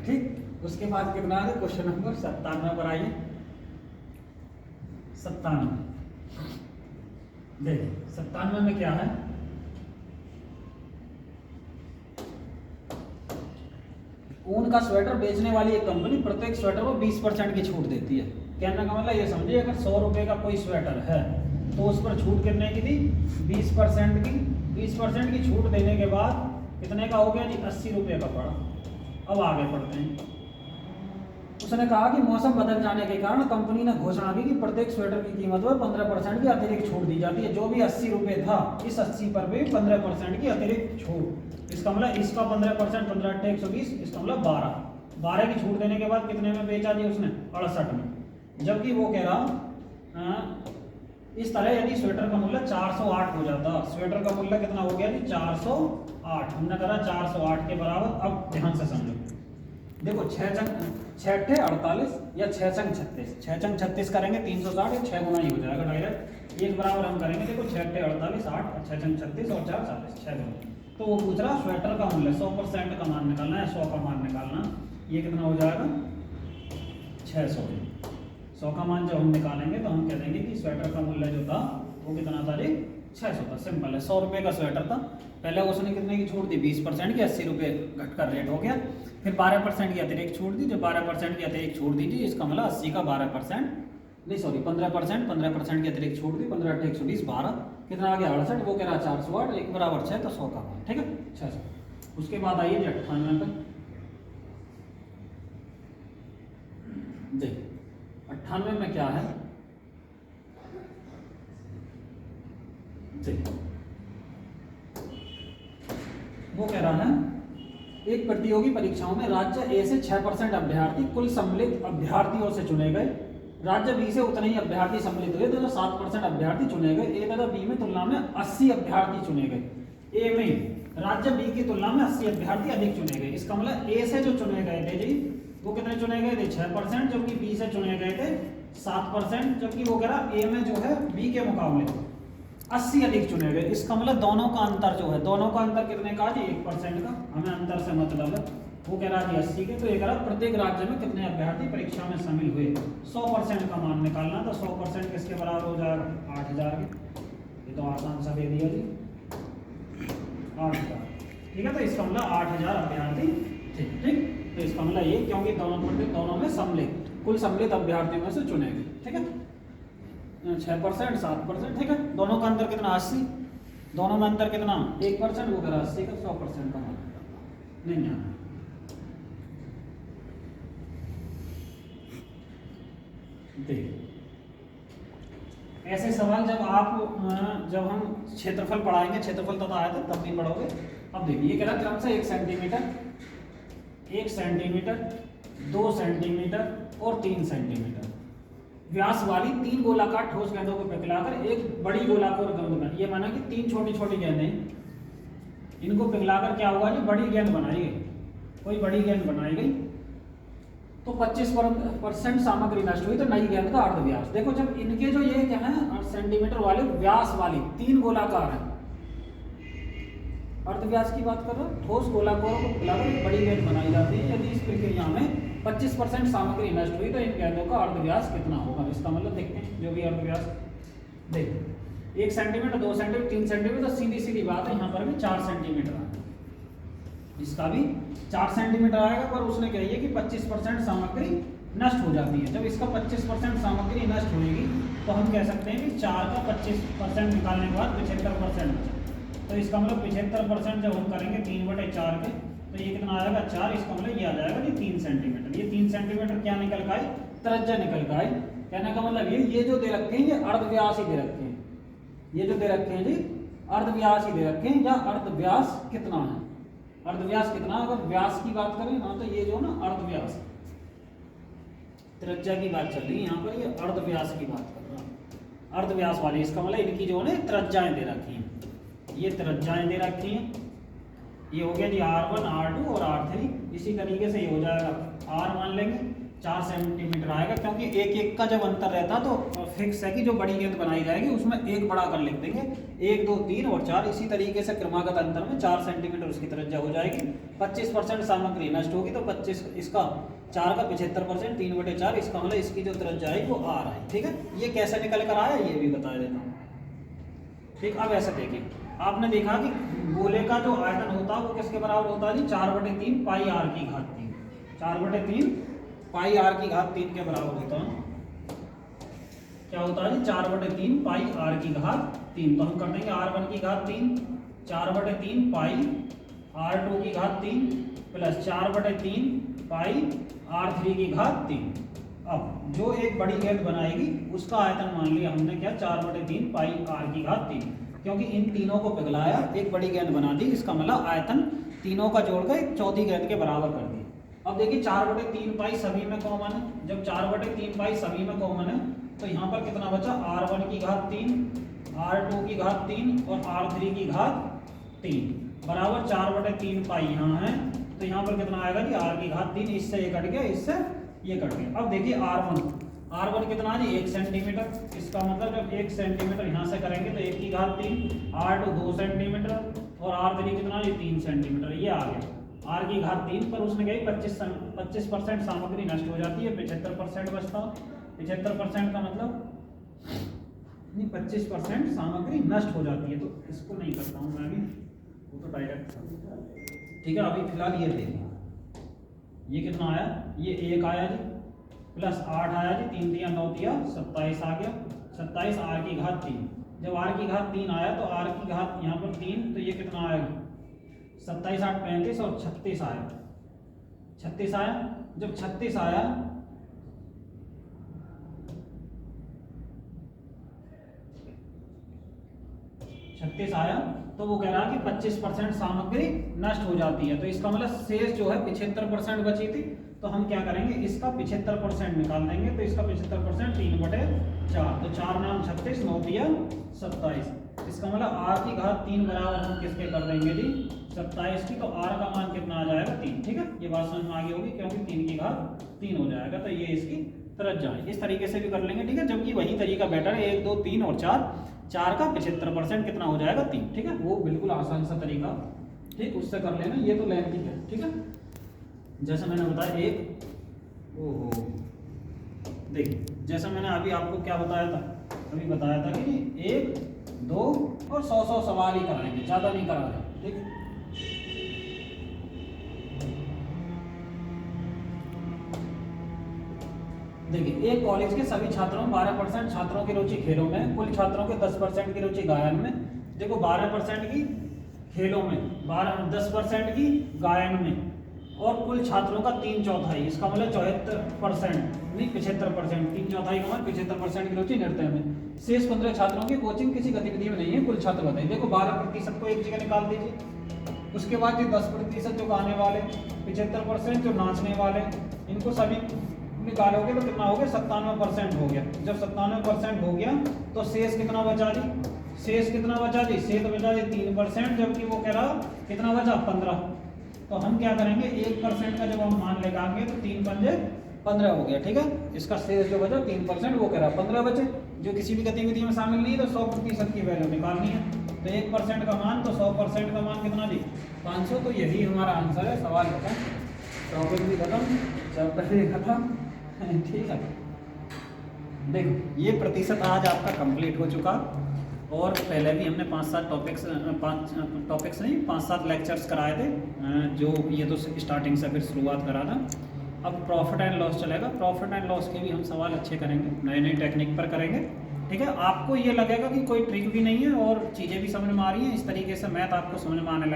ठीक। उसके बाद कितना है क्वेश्चन नंबर 97 पर आइए। 97 देखिए 97 में क्या है, ऊन का स्वेटर बेचने वाली एक कंपनी प्रत्येक स्वेटर को 20% की छूट देती है। कहने का मतलब ये समझिए, अगर 100 रुपये का कोई स्वेटर है तो उस पर छूट कितने की थी, 20% की। 20% की छूट देने के बाद कितने का हो गया जी, 80 रुपये का पड़ा। अब आगे पढ़ते हैं। उसने कहा कि मौसम बदल जाने के कारण कंपनी ने घोषणा की कि प्रत्येक स्वेटर की कीमत पर 15% की अतिरिक्त छूट दी जाती है। जो भी 80 रुपये था, इस 80 पर भी 15% की अतिरिक्त छूट। इसका मतलब इसका 15%, 15 × 120, इसका मतलब 12 की छूट देने के बाद कितने में बेचा जी उसने, 68 में। जबकि वो कह रहा इस तरह यदि स्वेटर का मूल्य 408 हो जाता, स्वेटर का मूल्य कितना हो गया जी, 408। हमने कहा 408 के बराबर। अब ध्यान से समझो, देखो 6 × 48 या 6 × 36, 6 × 36 करेंगे 360, या 6 गुना ही हो जाएगा डायरेक्ट। एक बराबर हम करेंगे, देखो 6 × 48 8, 6 × 36 और 4 40, 6 गुना। तो वो पूछ रहा स्वेटर का मूल्य 100% का मान निकालना है, 100 का मान निकालना। ये कितना हो जाएगा, 600। 100 का मान जब हम निकालेंगे तो हम कह देंगे कि स्वेटर का मूल्य जो था वो कितना था जी, 600 था। सिंपल है, 100 रुपये का स्वेटर था। पहले उसने कितने की छूट दी, 20% की, 80 रुपये घटकर रेट हो गया। फिर 12% की अतिरिक्त छूट दी। जब 12% की अतिरिक्त छूट दी थी, इसका मतलब 80 का 12%, नहीं सॉरी 15% की अतिरिक्त छूट दी। 15 × 120, 12, कितना आ गया 68। वो कह रहा 408, एक बराबर 6, तो 100 का मान, ठीक है 600। उसके बाद आइए 98 पर। देख 98 में क्या है, देख वो कह रहा है एक प्रतियोगी परीक्षाओं में राज्य ए से 6% अभ्यर्थी कुल सम्मिलित अभ्यर्थियों से चुने गए। राज्य बी से उतने ही अभ्यर्थी सम्मिलित हुए, तो 7% अभ्यर्थी चुने गए। ए तथा बी में तुलना में 80 अभ्यर्थी चुने गए। ए में राज्य बी की तुलना में 80 अभ्यर्थी अधिक चुने गए। इसका मतलब ए से जो चुने गए थे जी, वो कितने चुने गए थे, 6%, जबकि बी से चुने गए थे 7%। जबकि वो कह रहा ए में जो है बी के मुकाबले 80 अधिक चुने गए। इसका मतलब दोनों का अंतर जो है, दोनों का अंतर कितने का जी, 1% का। हमें अंतर से मतलब है। वो कह रहा जी 80 के, तो ये कह रहा प्रत्येक राज्य में कितने अभ्यर्थी परीक्षा में शामिल हुए। 100% का मान निकालना, तो 100% किसके बराबर हो जाएगा, 8000 के। ये तो आसान सा दे दिया जी, 8000, ठीक है। तो इसका मतलब 8000 अभ्यर्थी थे, ठीक। तो इसका मतलब ये, क्योंकि दोनों में सम्मिलित, कुल सम्मिलित अभ्यर्थियों में से चुने गए, ठीक है। 6%, 7%, ठीक है। दोनों का अंतर कितना, 80। दोनों में अंतर कितना, 1%। वो करा 80 का 100% का मान नहीं जाना। ऐसे सवाल जब हम क्षेत्रफल पढ़ाएंगे, क्षेत्रफल तो आया था तब भी पढ़ोगे। अब देखिए ये कह रहा क्रम से 1 सेंटीमीटर, 1 सेंटीमीटर, 2 सेंटीमीटर और 3 सेंटीमीटर व्यास वाली 3 गोलाकार ठोस गेंदों को पिघलाकर एक बड़ी गोलाकार गेंद बनी। ये माना कि 3 छोटी छोटी गेंदें, इनको पिघलाकर क्या हुआ जी, बड़ी गेंद बनाई गई। कोई बड़ी गेंद बनाई गई तो 25% सामग्री नष्ट हुई, तो नई गेंद का अर्ध व्यास। देखो जब इनके जो ये क्या है सेंटीमीटर वाले व्यास वाली 3 गोलाकार है, अर्ध व्यास की बात कर रहा हूं, ठोस गोलाकारों को पिघलाकर एक बड़ी गेंद बनाई जाती है। यदि इस प्रक्रिया में 25% सामग्री नष्ट हुई तो इन गेंदों का अर्ध व्यास कितना होगा। इसका मतलब देखते हैं, जो भी अर्ध व्यास देख 1 सेंटीमीटर, 2 सेंटीमीटर, 3 सेंटीमीटर, तो सीधी सीधी बात है, यहाँ पर भी 4 सेंटीमीटर आएगा। इसका भी 4 सेंटीमीटर आएगा, पर उसने कही है कि 25% सामग्री नष्ट हो जाती है। जब इसका 25% सामग्री नष्ट होगी तो हम कह सकते हैं कि 4 का 25% निकालने के बाद 75%। तो इसका मतलब 75% जब हम करेंगे 3/4 के, तो ये कितना आएगा 4। इसका मतलब ये आ जाएगा जी 3 सेंटीमीटर। ये 3 सेंटीमीटर क्या निकल का है, त्रिज्या निकल का है। कहने का मतलब ये जो दे रखे हैं ये अर्धव्यास ही दे रखे हैं। ये जो दे रखे हैं जी अर्धव्यास ही दे रखे हैं, या अर्धव्यास कितना है, अर्धव्यास कितना। अगर व्यास की बात करें ना, तो ये जो ना अर्धव्यास, त्रिज्या की बात चल रही है यहाँ पर, ये अर्धव्यास की बात कर रहा है, अर्धव्यास वाली। इसका मतलब इनकी जो है त्रिज्याएं दे रखी हैं, ये त्रिज्याएं दे रखी हैं। ये हो गया जी R1, R2 और R3। इसी तरीके से ये हो जाएगा R मान लेंगे, 4 सेंटीमीटर आएगा, क्योंकि एक एक का जब अंतर रहता तो फिक्स है कि जो बड़ी गेंद बनाई जाएगी उसमें एक बड़ा कर लिख देंगे, 1 2 3 और 4। इसी तरीके से क्रमागत अंतर में 4 सेंटीमीटर उसकी त्रिज्या हो जाएगी। 25% सामग्री नष्ट होगी तो 25 इसका 4 का 75%, 3/4 इसका मतलब इसकी जो त्रिज्या है वो R है। ठीक है, ये कैसे निकल कर आया ये भी बता देता हूँ। ठीक, अब ऐसा देखिए, आपने देखा कि गोले का जो आयतन होता है वो किसके बराबर होता है जी, 4/3 पाई R की घात 3, 4/3 पाई R की घात 3 के बराबर होता है। क्या होता है जी, 4/3 पाई R की घात 3। तो हम कर देंगे R1 की घात 3, 4/3 पाई R2 की घात 3 प्लस 4/3 पाई R3 की घात 3। अब जो एक बड़ी गेंद बनाएगी उसका आयतन मान लिया हमने क्या, 4/3 पाई R की घात 3, क्योंकि इन तीनों को पिघलाया एक बड़ी गेंद बना दी, इसका मतलब आयतन तीनों का जोड़कर एक चौथी गेंद के बराबर कर दी। अब देखिए 4/3 पाई सभी में कॉमन है, जब 4/3 पाई सभी में कॉमन है तो यहाँ पर कितना बचा, R1 की घात 3, R2 की घात 3 और R3 की घात 3 बराबर 4/3 पाई यहाँ है, तो यहाँ पर कितना आएगा जी, R की घात 3, इससे ये कट गया, इससे ये कट गया। अब देखिए R1 कितना है जी, 1 सेंटीमीटर, इसका मतलब जब 1 सेंटीमीटर यहाँ से करेंगे तो 1 की घात 3, R2 2 सेंटीमीटर और R3 कितना जी, 3 सेंटीमीटर, ये आ गया। R की घात 3 पर उसने कही 25% सामग्री नष्ट हो जाती है, 75% बचता। 75% का मतलब नहीं, 25% सामग्री नष्ट हो जाती है, तो इसको नहीं करता हूँ मैं अभी, वो तो डायरेक्ट। ठीक है, अभी फिलहाल ये देखिए, ये कितना आया, ये 1 आया जी प्लस 8 आया जी, 3 दिया 9 दिया 27 आ गया, 27 R की घात 3। जब R की घात 3 आया तो R की घात यहाँ पर 3, तो ये कितना आएगा, 27 8 35 और 36 आया, 36 आया। जब 36 आया तो वो कह रहा है कि 25% सामग्री नष्ट हो जाती है, तो इसका मतलब शेष जो है 75% बची थी, तो हम क्या करेंगे, इसका 75% निकाल देंगे, तो इसका 75% 3/4, तो 4 9 36 9 दिया 27, इसका मतलब R की घात 3 बराबर हम किसके कर देंगे जी, 27 की, तो R का मान कितना आ जाएगा 3। ठीक है, ये बात समझ में आ गई होगी, क्योंकि 3 की घात 3 हो जाएगा, तो ये इसकी त्रिज्या है। इस तरीके से भी कर लेंगे। ठीक है, जबकि वही तरीका बेटर है, 1 2 3 और 4 का 75% कितना हो जाएगा 3। ठीक है, वो बिल्कुल आसान सा तरीका, ठीक, उससे कर लेना, ये तो लेंथी है। ठीक है, जैसे मैंने बताया एक, ओहो देखिए, जैसा मैंने अभी आपको क्या बताया था, अभी बताया था कि 1 2 और 100 सवाल ही कराएंगे, ज़्यादा नहीं करा रहे। ठीक है, देखिए, एक कॉलेज के सभी छात्रों में 12% छात्रों की रुचि खेलों में, कुल छात्रों के 10% की रुचि गायन में। देखो 12% की खेलों में, 10% की गायन में, और कुल छात्रों का 3/4, इसका मतलब 74% नहीं 75%, 3/4 का मतलब 75% की रुचि नृत्य में। शेष 15 छात्रों की कोचिंग किसी गतिविधि में नहीं है, कुल छात्र बताइए। देखो 12% को एक जगह निकाल दीजिए, उसके बाद ये 10% जो गाने वाले, 75% जो नाचने वाले, इनको सभी निकालोगे तो कितना हो गया, 97% हो गया। जब 97% हो गया तो शेष कितना बचा जी, शेष कितना बचा जी, शेष बचा जी 3%, जबकि वो कह रहा कितना बचा 15। तो हम क्या करेंगे, 1% का जब हम मान लगाएंगे तो 3 पंजे 15 हो गया। ठीक है, इसका शेष जो बचा 3%, वो कह रहा 15 बचे, जो किसी भी गतिविधि में शामिल नहीं है, तो 100% की वैल्यू निकालनी है। तो 1% का मान, तो 100% का मान कितना जी 500। तो यही हमारा आंसर है। सवाल खत्म, टॉपिक भी खत्म, चैप्टर भी खत्म। ठीक है, देखो ये प्रतिशत आज आपका कंप्लीट हो चुका, और पहले भी हमने 5-7 टॉपिक्स नहीं 5-7 लेक्चर्स कराए थे, जो ये तो स्टार्टिंग से फिर शुरुआत करा था। अब प्रॉफिट एंड लॉस चलेगा, प्रॉफिट एंड लॉस के भी हम सवाल अच्छे करेंगे, नई नई टेक्निक पर करेंगे। ठीक है, आपको ये लगेगा कि कोई ट्रिक भी नहीं है और चीज़ें भी समझ में आ रही हैं, इस तरीके से मैथ आपको समझ में आने लगेगा।